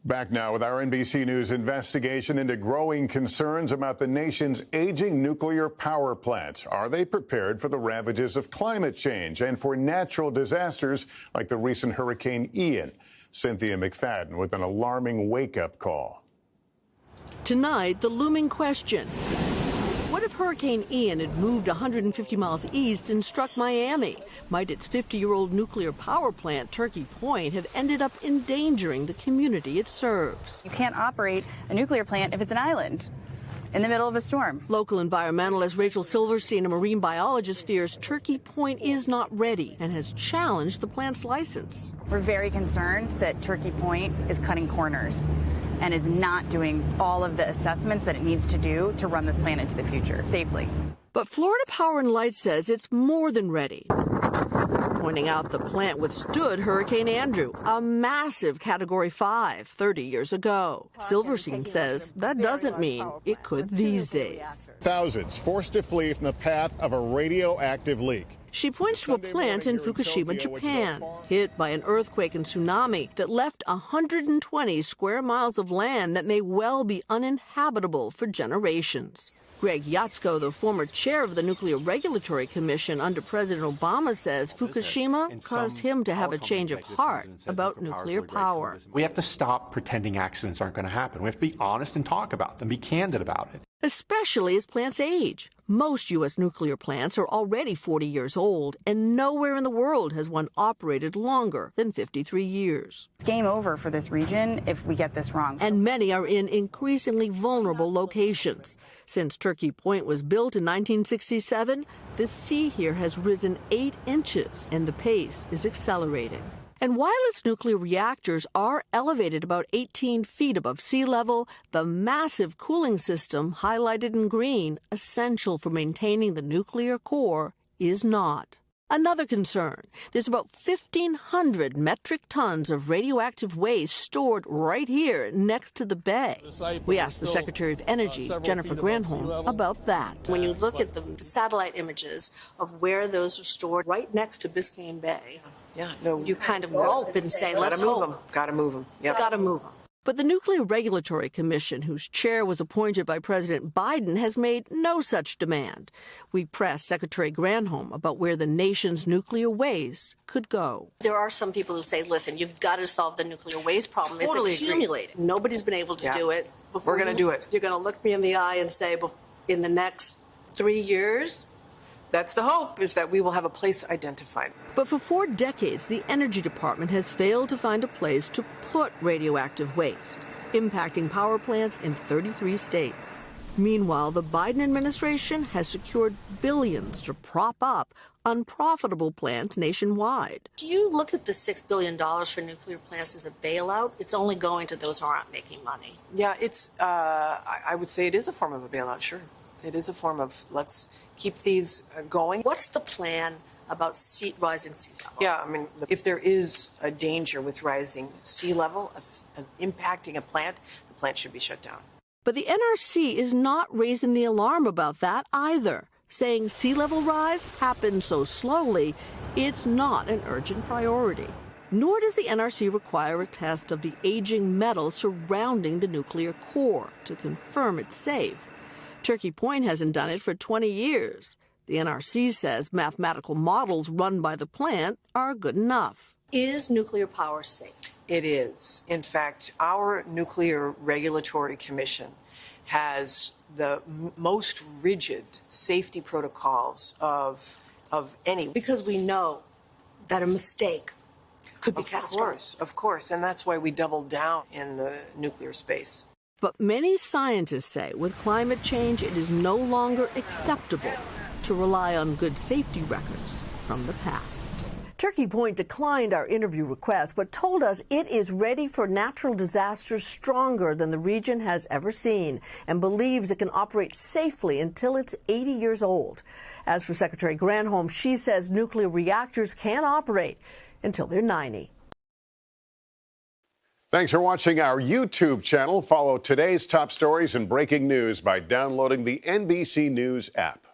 Back now with our NBC News investigation into growing concerns about the nation's aging nuclear power plants. Are they prepared for the ravages of climate change and for natural disasters like the recent Hurricane Ian? Cynthia McFadden with an alarming wake-up call. Tonight, the looming question. What if Hurricane Ian had moved 150 miles east and struck Miami? Might its 50-year-old nuclear power plant, Turkey Point, have ended up endangering the community it serves? You can't operate a nuclear plant if it's an island in the middle of a storm. Local environmentalist Rachel Silverstein, a marine biologist, fears Turkey Point is not ready and has challenged the plant's license. We're very concerned that Turkey Point is cutting corners and is not doing all of the assessments that it needs to do to run this plant into the future safely. But Florida Power and Light says it's more than ready, pointing out the plant withstood Hurricane Andrew, a massive Category 5, 30 years ago. Silverstein says that doesn't mean it could these days. Thousands forced to flee from the path of a radioactive leak. She points to a plant in Fukushima, Japan, hit by an earthquake and tsunami that left 120 square miles of land that may well be uninhabitable for generations. Greg Yatsko, the former chair of the Nuclear Regulatory Commission under President Obama, says Fukushima caused him to have a change of heart about nuclear power. We have to stop pretending accidents aren't going to happen. We have to be honest and talk about them, be candid about it. Especially as plants age. Most U.S. nuclear plants are already 40 years old, and nowhere in the world has one operated longer than 53 years. It's game over for this region if we get this wrong. And many are in increasingly vulnerable locations. Since Turkey Point was built in 1967, the sea here has risen 8 inches, and the pace is accelerating. And while its nuclear reactors are elevated about 18 feet above sea level, the massive cooling system, highlighted in green, essential for maintaining the nuclear core, is not. Another concern, there's about 1,500 metric tons of radioactive waste stored right here next to the bay. We asked the Secretary of Energy, Jennifer Granholm, about that. When you look at the satellite images of where those are stored right next to Biscayne Bay, you kind of gulp and say, let's move them. Gotta move them. Yep. Gotta move them. But the Nuclear Regulatory Commission, whose chair was appointed by President Biden, has made no such demand. We pressed Secretary Granholm about where the nation's nuclear waste could go. There are some people who say, listen, you've got to solve the nuclear waste problem. Totally it's accumulating. Nobody's been able to do it. We're going to do it. You're going to look me in the eye and say, in the next 3 years? That's the hope, is that we will have a place identified. But for 4 decades, the Energy Department has failed to find a place to put radioactive waste, impacting power plants in 33 states. Meanwhile, the Biden administration has secured billions to prop up unprofitable plants nationwide. Do you look at the $6 billion for nuclear plants as a bailout? It's only going to those who aren't making money. Yeah, it's, I would say it is a form of a bailout, sure. It is a form of, let's keep these going. What's the plan about rising sea level? Yeah, I mean, if there is a danger with rising sea level, impacting a plant, the plant should be shut down. But the NRC is not raising the alarm about that either, saying sea level rise happens so slowly, it's not an urgent priority. Nor does the NRC require a test of the aging metal surrounding the nuclear core to confirm it's safe. Turkey Point hasn't done it for 20 years. The NRC says mathematical models run by the plant are good enough. Is nuclear power safe? It is. In fact, our Nuclear Regulatory Commission has the most rigid safety protocols of any. Because we know that a mistake could be catastrophic. Of course, and that's why we doubled down in the nuclear space. But many scientists say with climate change, it is no longer acceptable to rely on good safety records from the past. Turkey Point declined our interview request, but told us it is ready for natural disasters stronger than the region has ever seen and believes it can operate safely until it's 80 years old. As for Secretary Granholm, she says nuclear reactors can operate until they're 90. Thanks for watching our YouTube channel. Follow today's top stories and breaking news by downloading the NBC News app.